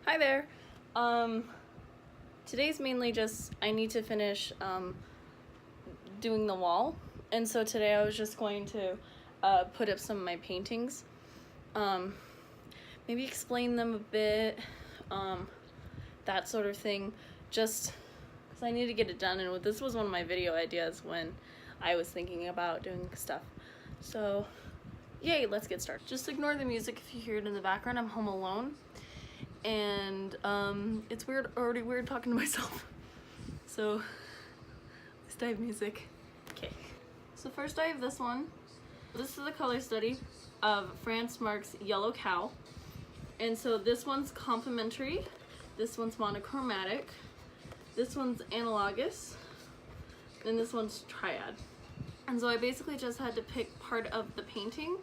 Hi there. Today's mainly just I need to finish doing the wall, and so today I was just going to put up some of my paintings, maybe explain them a bit, that sort of thing, just because I need to get it done. And this was one of my video ideas when I was thinking about doing stuff. So yay, let's get started. Just ignore the music if you hear it in the background. I'm home alone. And it's already weird talking to myself. So at least I have music. Okay. So first I have this one. This is a color study of France Marc's Yellow Cow. And so this one's complementary. This one's monochromatic. This one's analogous. And this one's triad. And so I basically just had to pick part of the painting.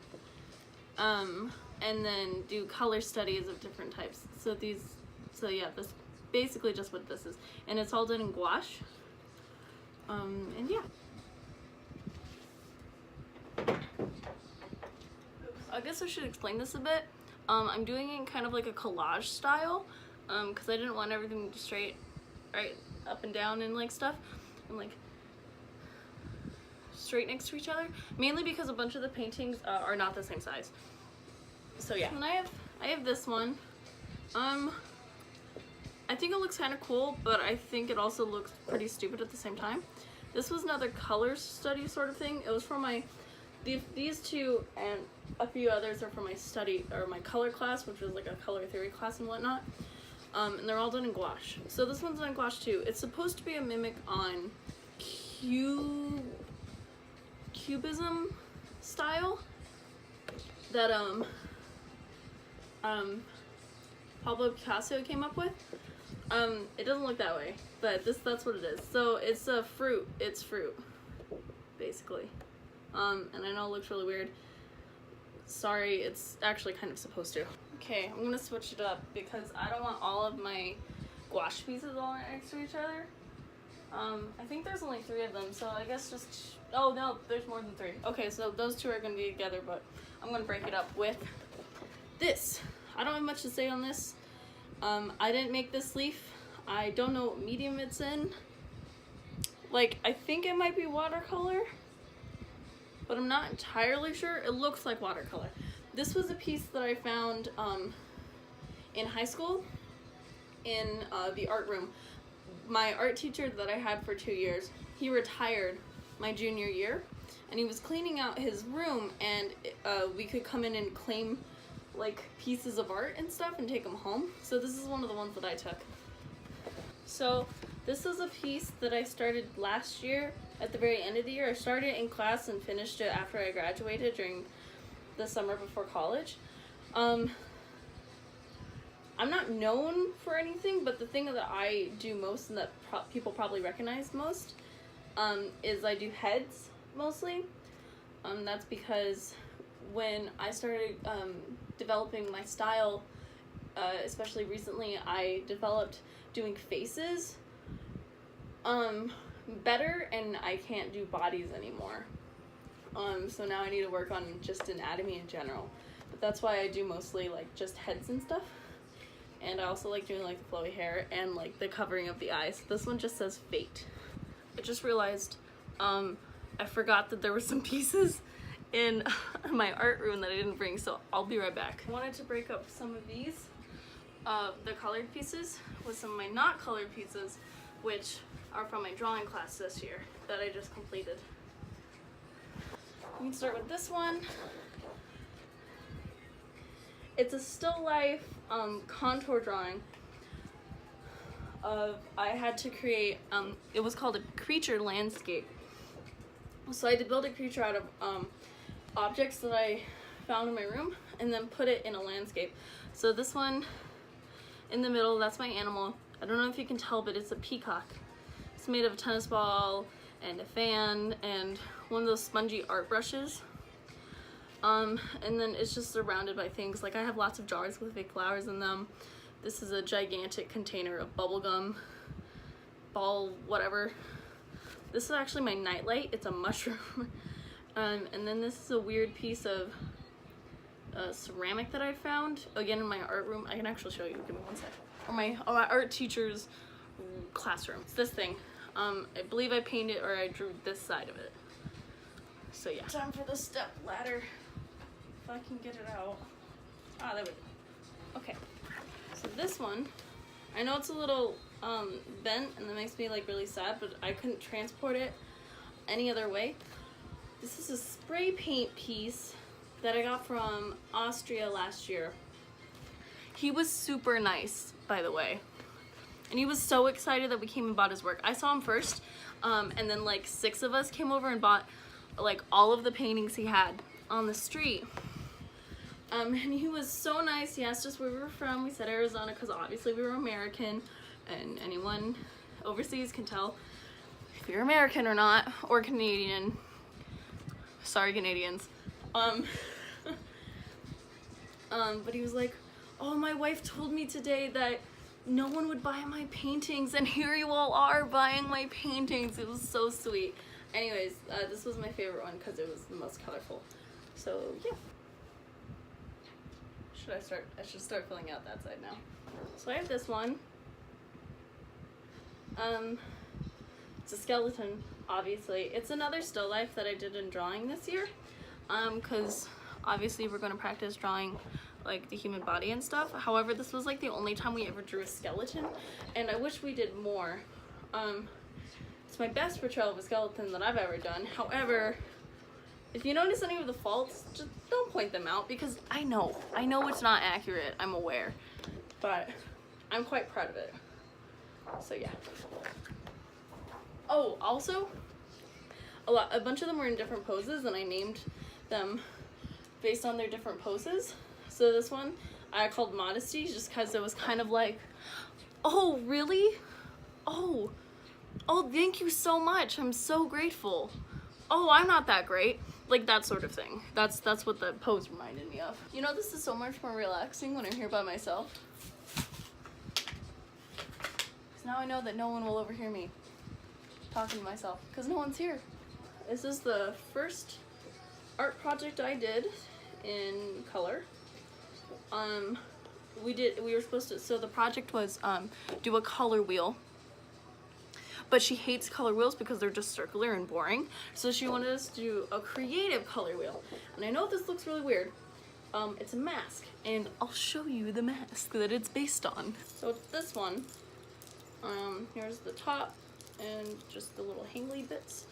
And then do color studies of different types. So yeah, this basically just what this is. And it's all done in gouache. And yeah. I guess I should explain this a bit. I'm doing it in kind of like a collage style, because I didn't want everything straight, right, up and down and like stuff, and like straight next to each other. Mainly because a bunch of the paintings are not the same size. So yeah, and I have this one. I think it looks kind of cool, but I think it also looks pretty stupid at the same time. This was another color study sort of thing. It was for these two and a few others are for my study or my color class, which was like a color theory class and whatnot. And they're all done in gouache. So this one's done in gouache too. It's supposed to be a mimic on cubism style that Pablo Picasso came up with. It doesn't look that way, but that's what it is. So it's fruit, basically. And I know it looks really weird. Sorry, it's actually kind of supposed to. Okay, I'm gonna switch it up because I don't want all of my gouache pieces all next to each other. I think there's only 3 of them, so I guess just, oh no, there's more than 3. Okay, so those 2 are gonna be together, but I'm gonna break it up with this. I don't have much to say on this. I didn't make this leaf. I don't know what medium it's in. Like, I think it might be watercolor, but I'm not entirely sure. It looks like watercolor. This was a piece that I found in high school in the art room. My art teacher that I had for 2 years, he retired my junior year, and he was cleaning out his room, and we could come in and claim like pieces of art and stuff and take them home. So this is one of the ones that I took. So this is a piece that I started last year at the very end of the year. I started it in class and finished it after I graduated during the summer before college. I'm not known for anything, but the thing that I do most and that people probably recognize most is I do heads mostly. That's because when I started developing my style, especially recently, I developed doing faces better, and I can't do bodies anymore. So now I need to work on just anatomy in general. But that's why I do mostly like just heads and stuff. And I also like doing like the flowy hair and like the covering of the eyes. This one just says fate. I just realized I forgot that there were some pieces in my art room that I didn't bring, so I'll be right back. I wanted to break up some of these, the colored pieces, with some of my not colored pieces, which are from my drawing class this year that I just completed. We can start with this one. It's a still life contour drawing of, I had to create, it was called a creature landscape. So I had to build a creature out of objects that I found in my room and then put it in a landscape. So this one in the middle, that's my animal. I don't know if you can tell, but it's a peacock. It's made of a tennis ball and a fan and one of those spongy art brushes. And then it's just surrounded by things. Like I have lots of jars with fake flowers in them. This is a gigantic container of bubblegum, ball, whatever. This is actually my nightlight. It's a mushroom. And then this is a weird piece of ceramic that I found, again in my art room. I can actually show you, give me one sec. Or my art teacher's classroom. It's this thing. I believe I painted, or I drew this side of it. So yeah. Time for the step ladder. If I can get it out. Ah, there we go. Okay. So this one, I know it's a little bent, and that makes me like really sad, but I couldn't transport it any other way. This is a spray paint piece that I got from Austria last year. He was super nice, by the way. And he was so excited that we came and bought his work. I saw him first, and then like 6 of us came over and bought like all of the paintings he had on the street. And he was so nice. He asked us where we were from. We said Arizona because obviously we were American, and anyone overseas can tell if you're American or not, or Canadian. Sorry, Canadians. But he was like, oh, my wife told me today that no one would buy my paintings, and here you all are buying my paintings. It was so sweet. Anyways, this was my favorite one because it was the most colorful. So yeah. I should start filling out that side now. So I have this one. It's a skeleton, obviously. It's another still life that I did in drawing this year. Because obviously we're gonna practice drawing like the human body and stuff. However, this was like the only time we ever drew a skeleton, and I wish we did more. It's my best portrayal of a skeleton that I've ever done. However, if you notice any of the faults, just don't point them out, because I know it's not accurate, I'm aware, but I'm quite proud of it. So yeah. Oh, also, a bunch of them were in different poses, and I named them based on their different poses. So this one I called Modesty, just because it was kind of like, oh really? Oh, thank you so much, I'm so grateful. Oh, I'm not that great. Like that sort of thing. That's what the pose reminded me of. You know, this is so much more relaxing when I'm here by myself. Because now I know that no one will overhear me talking to myself, because no one's here. This is the first art project I did in color. We were supposed to, so the project was do a color wheel. But she hates color wheels because they're just circular and boring. So she wanted us to do a creative color wheel. And I know this looks really weird. It's a mask, and I'll show you the mask that it's based on. So it's this one. Here's the top and just the little hangly bits.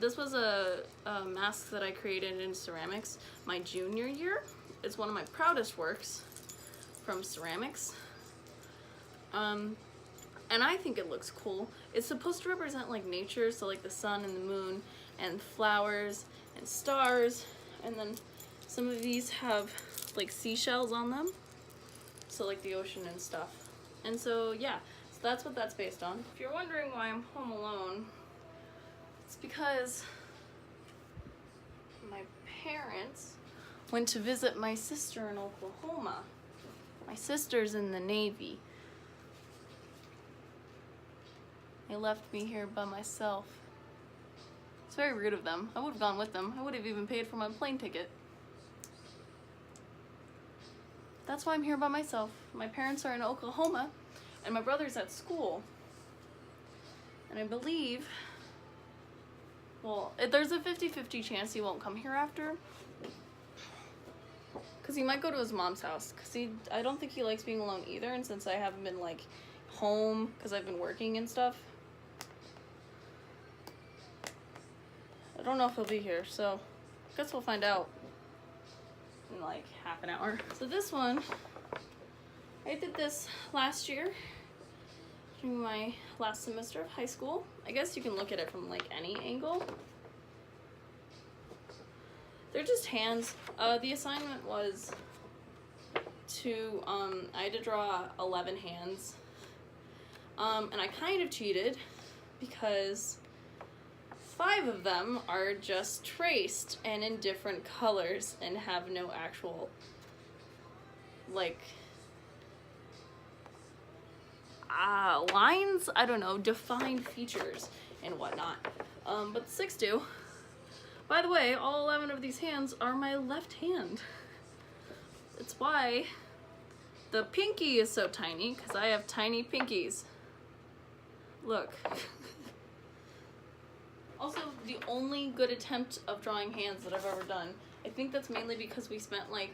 This was a mask that I created in ceramics my junior year. It's one of my proudest works from ceramics. And I think it looks cool. It's supposed to represent like nature, so like the sun and the moon and flowers and stars, and then some of these have like seashells on them, so like the ocean and stuff. And so yeah, so that's what that's based on. If you're wondering why I'm home alone, it's because my parents went to visit my sister in Oklahoma. My sister's in the Navy. They left me here by myself. It's very rude of them. I would have gone with them. I would have even paid for my plane ticket. That's why I'm here by myself. My parents are in Oklahoma, and my brother's at school. And I believe, well, there's a 50-50 chance he won't come here after. Because he might go to his mom's house. Because I don't think he likes being alone either, and since I haven't been like home because I've been working and stuff, I don't know if he'll be here, so I guess we'll find out in like half an hour. So this one, I did this last year during my last semester of high school. I guess you can look at it from like any angle. They're just hands. The assignment was to, I had to draw 11 hands. And I kind of cheated because 5 of them are just traced and in different colors and have no actual, like, lines? I don't know, defined features and whatnot. But 6 do. By the way, all 11 of these hands are my left hand. It's why the pinky is so tiny, because I have tiny pinkies. Look. Also, the only good attempt of drawing hands that I've ever done. I think that's mainly because we spent like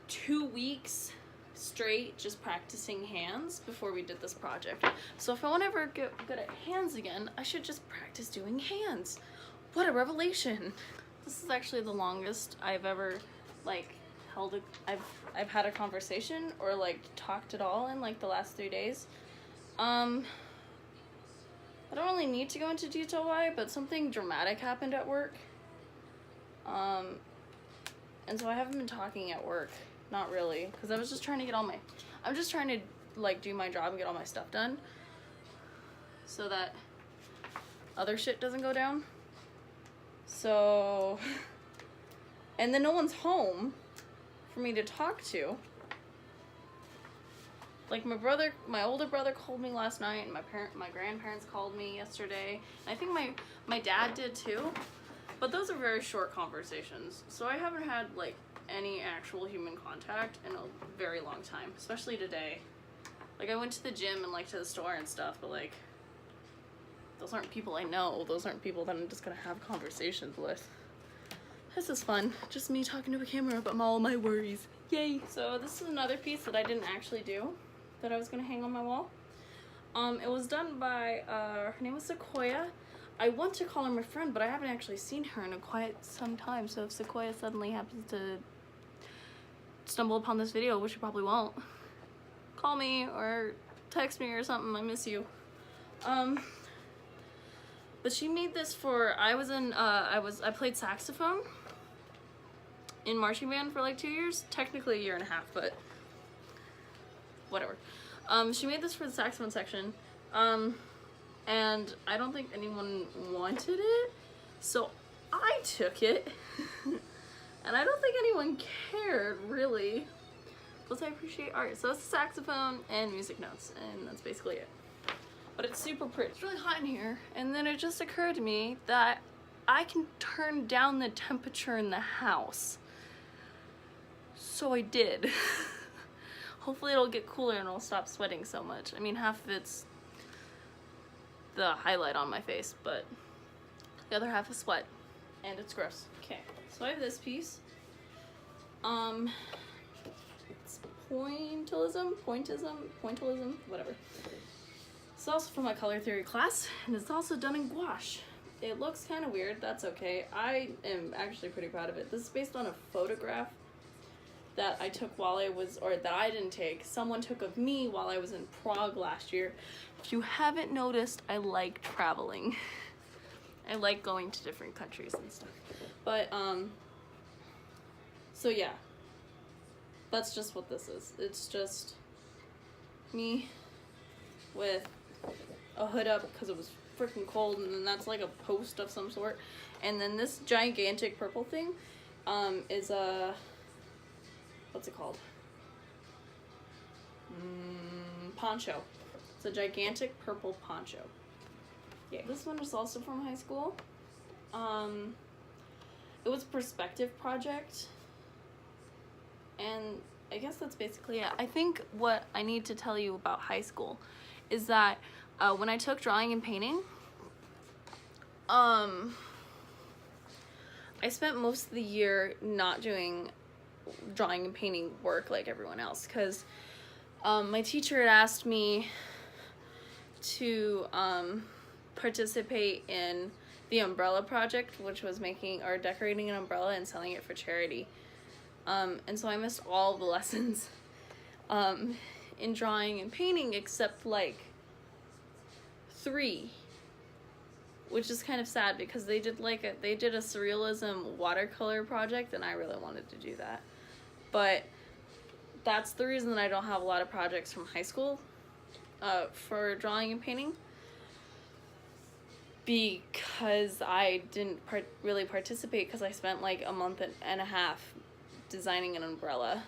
2 weeks straight just practicing hands before we did this project. So if I want to ever get good at hands again, I should just practice doing hands. What a revelation. This is actually the longest I've ever like held I've had a conversation or like talked at all in like the last 3 days. I don't really need to go into detail why, but something dramatic happened at work. And so I haven't been talking at work. Not really, because I was just trying to get I'm just trying to like do my job and get all my stuff done so that other shit doesn't go down. So, and then no one's home for me to talk to. Like my older brother called me last night, and my grandparents called me yesterday. And I think my dad did too, but those are very short conversations. So I haven't had like any actual human contact in a very long time, especially today. Like I went to the gym and like to the store and stuff, but like those aren't people I know. Those aren't people that I'm just gonna have conversations with. This is fun. Just me talking to a camera about all my worries. Yay! So this is another piece that I didn't actually do that I was gonna hang on my wall. It was done by, her name was Sequoia. I want to call her my friend, but I haven't actually seen her in quite some time, so if Sequoia suddenly happens to stumble upon this video, which she probably won't, call me or text me or something. I miss you. But she made this for, I played saxophone in marching band for like 2 years, technically 1.5 years, but whatever. She made this for the saxophone section, and I don't think anyone wanted it, so I took it, and I don't think anyone cared, really, because I appreciate art. So it's a saxophone and music notes, and that's basically it. But it's super pretty. It's really hot in here, and then it just occurred to me that I can turn down the temperature in the house. So I did. Hopefully it'll get cooler and I'll stop sweating so much. I mean, half of it's the highlight on my face, but the other half is sweat, and it's gross. Okay, so I have this piece. It's Pointillism, whatever. It's also from my color theory class, and it's also done in gouache. It looks kind of weird, that's okay. I am actually pretty proud of it. This is based on a photograph that I took while I was, or that I didn't take, someone took of me while I was in Prague last year. If you haven't noticed, I like traveling. I like going to different countries and stuff. But, so yeah. That's just what this is. It's just me with a hood up because it was freaking cold, and then that's like a post of some sort. And then this gigantic purple thing, is a, what's it called? Poncho. It's a gigantic purple poncho. Yeah, this one was also from high school. It was a perspective project, and I guess that's basically it. I think what I need to tell you about high school is that when I took drawing and painting, I spent most of the year not doing drawing and painting work like everyone else, because my teacher had asked me to participate in the umbrella project, which was making or decorating an umbrella and selling it for charity. And so I missed all the lessons in drawing and painting except like 3, which is kind of sad because they did a surrealism watercolor project, and I really wanted to do that. But that's the reason that I don't have a lot of projects from high school for drawing and painting, because I didn't really participate because I spent like 1.5 months designing an umbrella.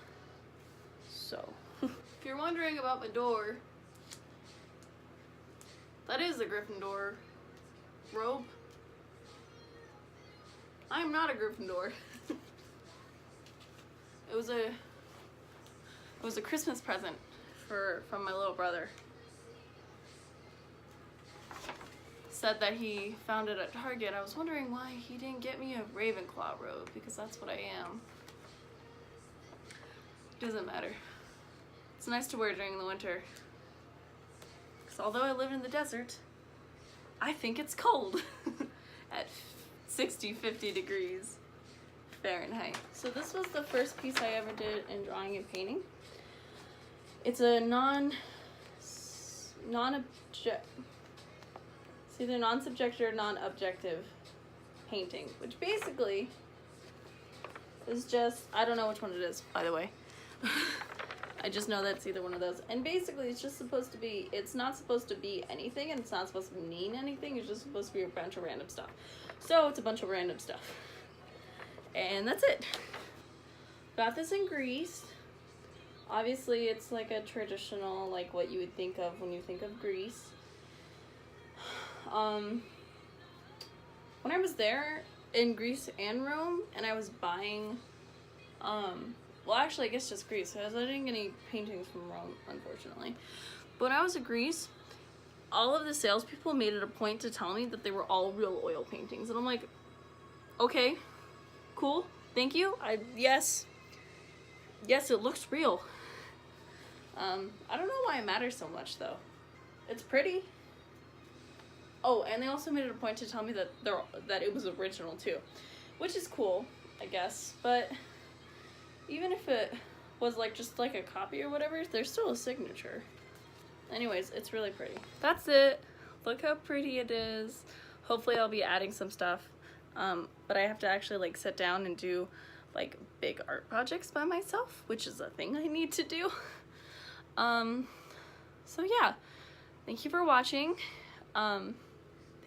So if you're wondering about my door, that is a Gryffindor robe. I'm not a Gryffindor. It was a was a Christmas present from my little brother. Said that he found it at Target. I was wondering why he didn't get me a Ravenclaw robe, because that's what I am. Doesn't matter. It's nice to wear during the winter. Because although I live in the desert, I think it's cold at 60, 50 degrees Fahrenheit. So this was the first piece I ever did in drawing and painting. It's a it's either non-subjective or non-objective painting, which basically is just, I don't know which one it is, by the way. I just know that it's either one of those. And basically it's just supposed to be, it's not supposed to be anything, and it's not supposed to mean anything. It's just supposed to be a bunch of random stuff. So it's a bunch of random stuff. And that's it. Got this in Greece. Obviously it's like a traditional, like what you would think of when you think of Greece. When I was there in Greece and Rome, and I was buying, well, actually, I guess just Greece, because I didn't get any paintings from Rome, unfortunately. But when I was in Greece, all of the salespeople made it a point to tell me that they were all real oil paintings, and I'm like, okay, cool, thank you. Yes, it looks real. I don't know why it matters so much, though. It's pretty. Oh, and they also made it a point to tell me that that it was original too, which is cool, I guess. But even if it was like just like a copy or whatever, there's still a signature. Anyways, it's really pretty. That's it. Look how pretty it is. Hopefully I'll be adding some stuff, but I have to actually like sit down and do like big art projects by myself, which is a thing I need to do. So yeah, thank you for watching.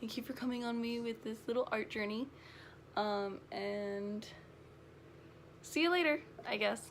Thank you for coming on me with this little art journey. And see you later, I guess.